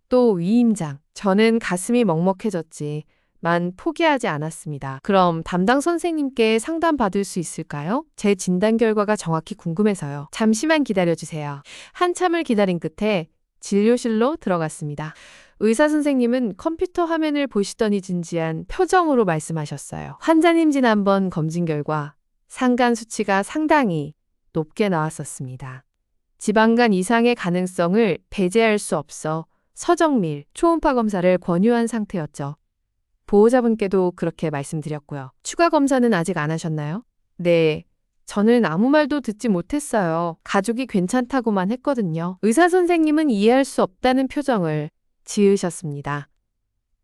[SPEAKER 1] 또 위임장. 저는 가슴이 먹먹해졌지만 포기하지 않았습니다. 그럼 담당 선생님께 상담받을 수 있을까요? 제 진단 결과가 정확히 궁금해서요. 잠시만 기다려주세요. 한참을 기다린 끝에 진료실로 들어갔습니다. 의사 선생님은 컴퓨터 화면을 보시더니 진지한 표정으로 말씀하셨어요. 환자님 지난번 검진 결과 상간 수치가 상당히 높게 나왔었습니다. 지방간 이상의 가능성을 배제할 수 없어 서정밀 초음파 검사를 권유한 상태였죠. 보호자분께도 그렇게 말씀드렸고요. 추가 검사는 아직 안 하셨나요? 네. 저는 아무 말도 듣지 못했어요. 가족이 괜찮다고만 했거든요. 의사 선생님은 이해할 수 없다는 표정을 지으셨습니다.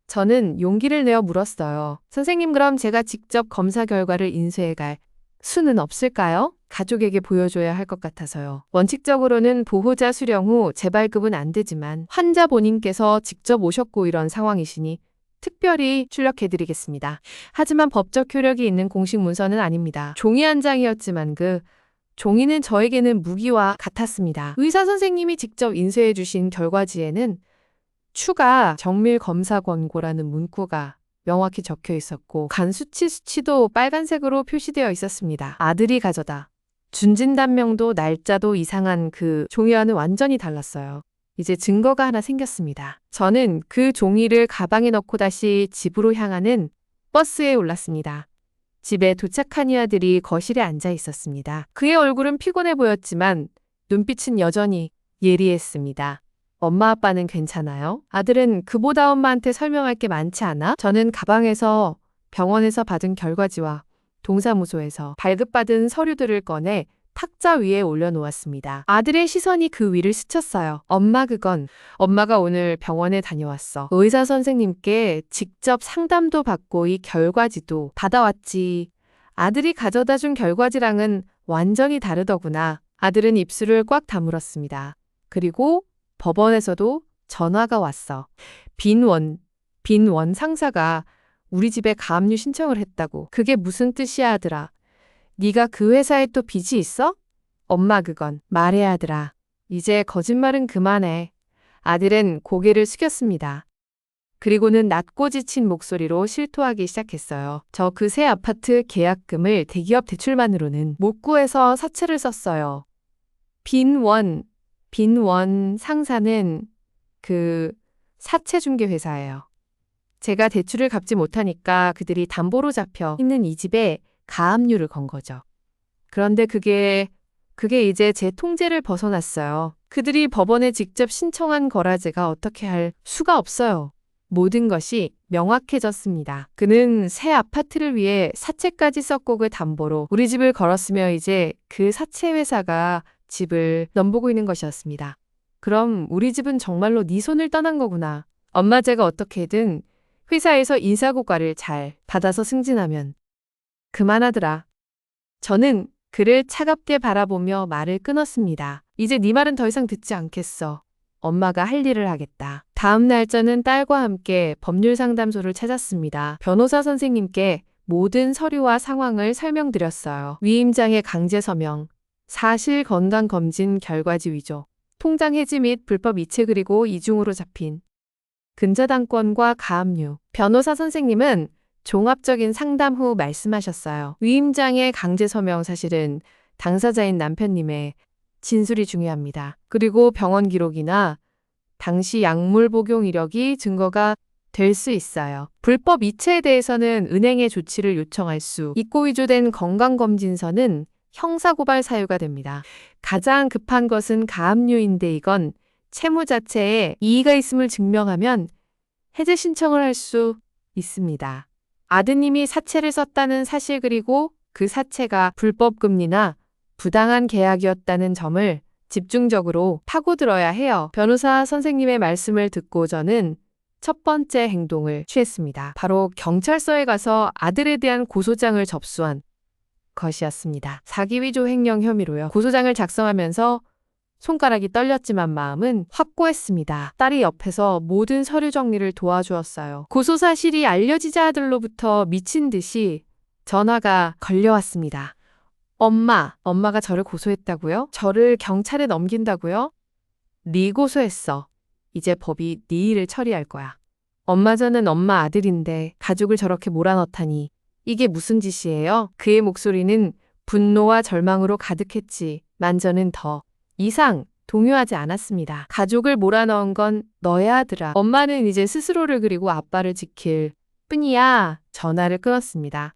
[SPEAKER 1] 저는 용기를 내어 물었어요. 선생님, 그럼 제가 직접 검사 결과를 인쇄해 갈 수는 없을까요? 가족에게 보여줘야 할 것 같아서요. 원칙적으로는 보호자 수령 후 재발급은 안 되지만 환자 본인께서 직접 오셨고 이런 상황이시니 특별히 출력해드리겠습니다. 하지만 법적 효력이 있는 공식 문서는 아닙니다. 종이 한 장이었지만 그 종이는 저에게는 무기와 같았습니다. 의사 선생님이 직접 인쇄해 주신 결과지에는 추가 정밀 검사 권고라는 문구가 명확히 적혀 있었고 간 수치도 빨간색으로 표시되어 있었습니다. 아들이 가져다 준 진단명도 날짜도 이상한 그 종이와는 완전히 달랐어요. 이제 증거가 하나 생겼습니다. 저는 그 종이를 가방에 넣고 다시 집으로 향하는 버스에 올랐습니다. 집에 도착한 이 아들이 거실에 앉아 있었습니다. 그의 얼굴은 피곤해 보였지만 눈빛은 여전히 예리했습니다. 엄마 아빠는 괜찮아요? 아들은 그보다 엄마한테 설명할 게 많지 않아? 저는 가방에서 병원에서 받은 결과지와 동사무소에서 발급받은 서류들을 꺼내 탁자 위에 올려놓았습니다. 아들의 시선이 그 위를 스쳤어요. 엄마, 그건 엄마가 오늘 병원에 다녀왔어. 의사 선생님께 직접 상담도 받고 이 결과지도 받아왔지. 아들이 가져다 준 결과지랑은 완전히 다르더구나. 아들은 입술을 꽉 다물었습니다. 그리고 법원에서도 전화가 왔어. 빈원 상사가 우리 집에 가압류 신청을 했다고. 그게 무슨 뜻이야, 아들아? 네가 그 회사에 또 빚이 있어? 엄마, 그건 말해야 하더라. 이제 거짓말은 그만해. 아들은 고개를 숙였습니다. 그리고는 낮고 지친 목소리로 실토하기 시작했어요. 저 그 새 아파트 계약금을 대기업 대출만으로는 못 구해서 사채를 썼어요. 빈원 상사는 그 사채중개 회사예요. 제가 대출을 갚지 못하니까 그들이 담보로 잡혀 있는 이 집에 가압류를 건 거죠. 그런데 그게 이제 제 통제를 벗어났어요. 그들이 법원에 직접 신청한 거라 제가 어떻게 할 수가 없어요. 모든 것이 명확해졌습니다. 그는 새 아파트를 위해 사채까지 썼고 그 담보로 우리 집을 걸었으며 이제 그 사채 회사가 집을 넘보고 있는 것이었습니다. 그럼 우리 집은 정말로 네 손을 떠난 거구나. 엄마, 제가 어떻게든 회사에서 인사고과를 잘 받아서 승진하면 그만하더라. 저는 그를 차갑게 바라보며 말을 끊었습니다. 이제 네 말은 더 이상 듣지 않겠어. 엄마가 할 일을 하겠다. 다음 날 저는 딸과 함께 법률상담소를 찾았습니다. 변호사 선생님께 모든 서류와 상황을 설명드렸어요. 위임장의 강제 서명, 사실 건강검진 결과지 위조, 통장 해지 및 불법 이체 그리고 이중으로 잡힌 근저당권과 가압류. 변호사 선생님은 종합적인 상담 후 말씀하셨어요. 위임장의 강제 서명 사실은 당사자인 남편님의 진술이 중요합니다. 그리고 병원 기록이나 당시 약물 복용 이력이 증거가 될 수 있어요. 불법 이체에 대해서는 은행에 조치를 요청할 수 있고 위조된 건강검진서는 형사고발 사유가 됩니다. 가장 급한 것은 가압류인데 이건 채무 자체에 이의가 있음을 증명하면 해제 신청을 할 수 있습니다. 아드님이 사채를 썼다는 사실 그리고 그 사채가 불법 금리나 부당한 계약이었다는 점을 집중적으로 파고들어야 해요. 변호사 선생님의 말씀을 듣고 저는 첫 번째 행동을 취했습니다. 바로 경찰서에 가서 아들에 대한 고소장을 접수한 것이었습니다. 사기 위조 횡령 혐의로요. 고소장을 작성하면서 손가락이 떨렸지만 마음은 확고했습니다. 딸이 옆에서 모든 서류 정리를 도와주었어요. 고소 사실이 알려지자 아들로부터 미친 듯이 전화가 걸려왔습니다. 엄마가 저를 고소했다고요? 저를 경찰에 넘긴다고요? 네 고소했어. 이제 법이 네 일을 처리할 거야. 엄마 저는 엄마 아들인데 가족을 저렇게 몰아넣다니 이게 무슨 짓이에요? 그의 목소리는 분노와 절망으로 가득했지만 저는 더 이상 동요하지 않았습니다. 가족을 몰아넣은 건 너의 아들아. 엄마는 이제 스스로를 그리고 아빠를 지킬 뿐이야. 전화를 끊었습니다.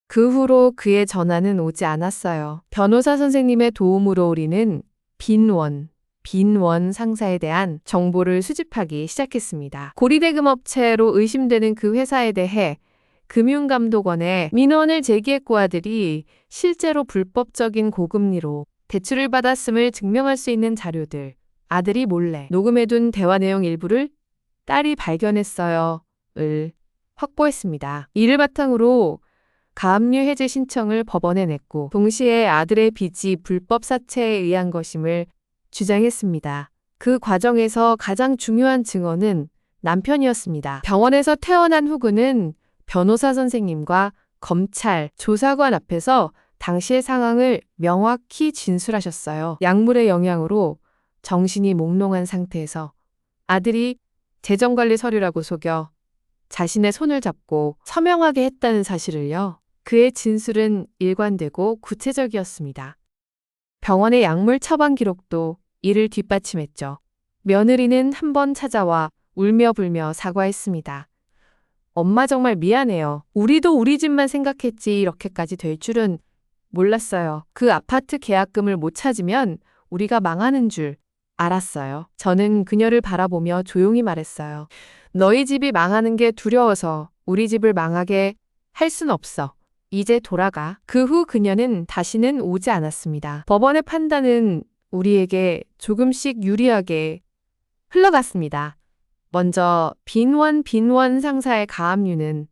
[SPEAKER 1] 그 후로 그의 전화는 오지 않았어요. 변호사 선생님의 도움으로 우리는 빈원 상사에 대한 정보를 수집하기 시작했습니다. 고리대금업체로 의심되는 그 회사에 대해 금융감독원에 민원을 제기했고 아들이 실제로 불법적인 고금리로 대출을 받았음을 증명할 수 있는 자료들, 아들이 몰래 녹음해둔 대화 내용 일부를 딸이 발견했어요. 을 확보했습니다. 이를 바탕으로 가압류 해제 신청을 법원에 냈고 동시에 아들의 빚이 불법 사채에 의한 것임을 주장했습니다. 그 과정에서 가장 중요한 증언은 남편이었습니다. 병원에서 퇴원한 후 그는 변호사 선생님과 검찰, 조사관 앞에서 당시의 상황을 명확히 진술하셨어요. 약물의 영향으로 정신이 몽롱한 상태에서 아들이 재정관리 서류라고 속여 자신의 손을 잡고 서명하게 했다는 사실을요. 그의 진술은 일관되고 구체적이었습니다. 병원의 약물 처방 기록도 이를 뒷받침했죠. 며느리는 한 번 찾아와 울며 불며 사과했습니다. 엄마 정말 미안해요. 우리도 우리 집만 생각했지 이렇게까지 될 줄은 몰랐어요. 그 아파트 계약금을 못 찾으면 우리가 망하는 줄 알았어요. 저는 그녀를 바라보며 조용히 말했어요. 너희 집이 망하는 게 두려워서 우리 집을 망하게 할 순 없어. 이제 돌아가. 그 후 그녀는 다시는 오지 않았습니다. 법원의 판단은 우리에게 조금씩 유리하게 흘러갔습니다. 먼저 빈원 상사의 가압류는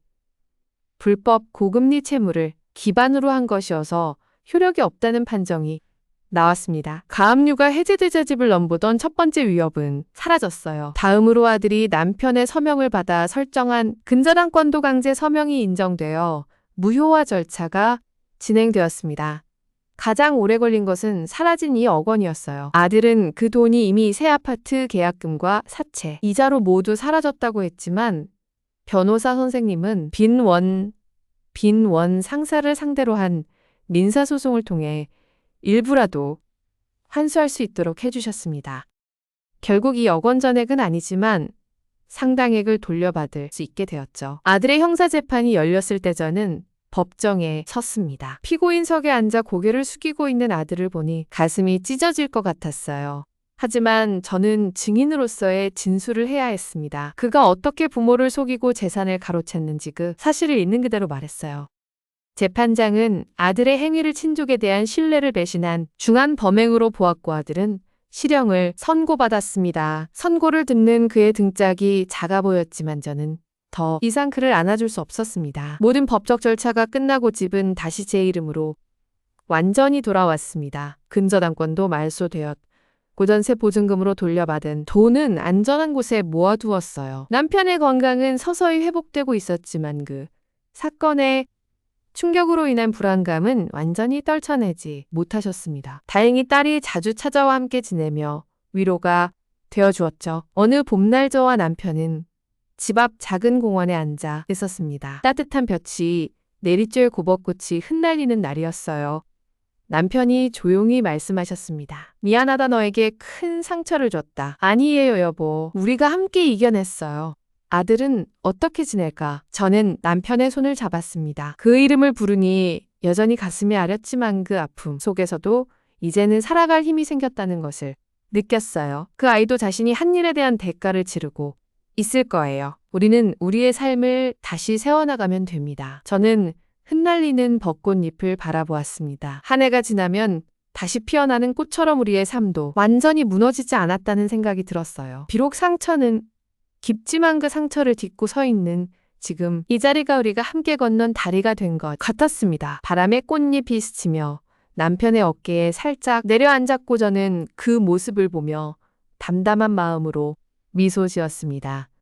[SPEAKER 1] 불법 고금리 채무를 기반으로 한 것이어서 효력이 없다는 판정이 나왔습니다. 가압류가 해제되자 집을 넘보던 첫 번째 위협은 사라졌어요. 다음으로 아들이 남편의 서명을 받아 설정한 근저당권도 강제 서명이 인정되어 무효화 절차가 진행되었습니다. 가장 오래 걸린 것은 사라진 2억 원이었어요. 아들은 그 돈이 이미 새 아파트 계약금과 사채, 이자로 모두 사라졌다고 했지만 변호사 선생님은 빈원 상사를 상대로 한 민사소송을 통해 일부라도 환수할 수 있도록 해주셨습니다. 결국 2억 원 전액은 아니지만 상당액을 돌려받을 수 있게 되었죠. 아들의 형사재판이 열렸을 때 저는 법정에 섰습니다. 피고인석에 앉아 고개를 숙이고 있는 아들을 보니 가슴이 찢어질 것 같았어요. 하지만 저는 증인으로서의 진술을 해야 했습니다. 그가 어떻게 부모를 속이고 재산을 가로챘는지 그 사실을 있는 그대로 말했어요. 재판장은 아들의 행위를 친족에 대한 신뢰를 배신한 중한 범행으로 보았고 아들은 실형을 선고받았습니다. 선고를 듣는 그의 등짝이 작아 보였지만 저는 더 이상 그를 안아줄 수 없었습니다. 모든 법적 절차가 끝나고 집은 다시 제 이름으로 완전히 돌아왔습니다. 근저당권도 말소되었고 전세 보증금으로 돌려받은 돈은 안전한 곳에 모아두었어요. 남편의 건강은 서서히 회복되고 있었지만 그 사건의 충격으로 인한 불안감은 완전히 떨쳐내지 못하셨습니다. 다행히 딸이 자주 찾아와 함께 지내며 위로가 되어주었죠. 어느 봄날 저와 남편은 집 앞 작은 공원에 앉아 있었습니다. 따뜻한 볕이 내리쬐 고벚꽃이 흩날리는 날이었어요. 남편이 조용히 말씀하셨습니다. 미안하다 너에게 큰 상처를 줬다. 아니에요 여보. 우리가 함께 이겨냈어요. 아들은 어떻게 지낼까? 저는 남편의 손을 잡았습니다. 그 이름을 부르니 여전히 가슴이 아렸지만 그 아픔 속에서도 이제는 살아갈 힘이 생겼다는 것을 느꼈어요. 그 아이도 자신이 한 일에 대한 대가를 치르고 있을 거예요. 우리는 우리의 삶을 다시 세워나가면 됩니다. 저는 흩날리는 벚꽃잎을 바라보았습니다. 한 해가 지나면 다시 피어나는 꽃처럼 우리의 삶도 완전히 무너지지 않았다는 생각이 들었어요. 비록 상처는 깊지만 그 상처를 딛고 서 있는 지금 이 자리가 우리가 함께 건넌 다리가 된 것 같았습니다. 바람에 꽃잎이 스치며 남편의 어깨에 살짝 내려앉았고 저는 그 모습을 보며 담담한 마음으로 미소 지었습니다.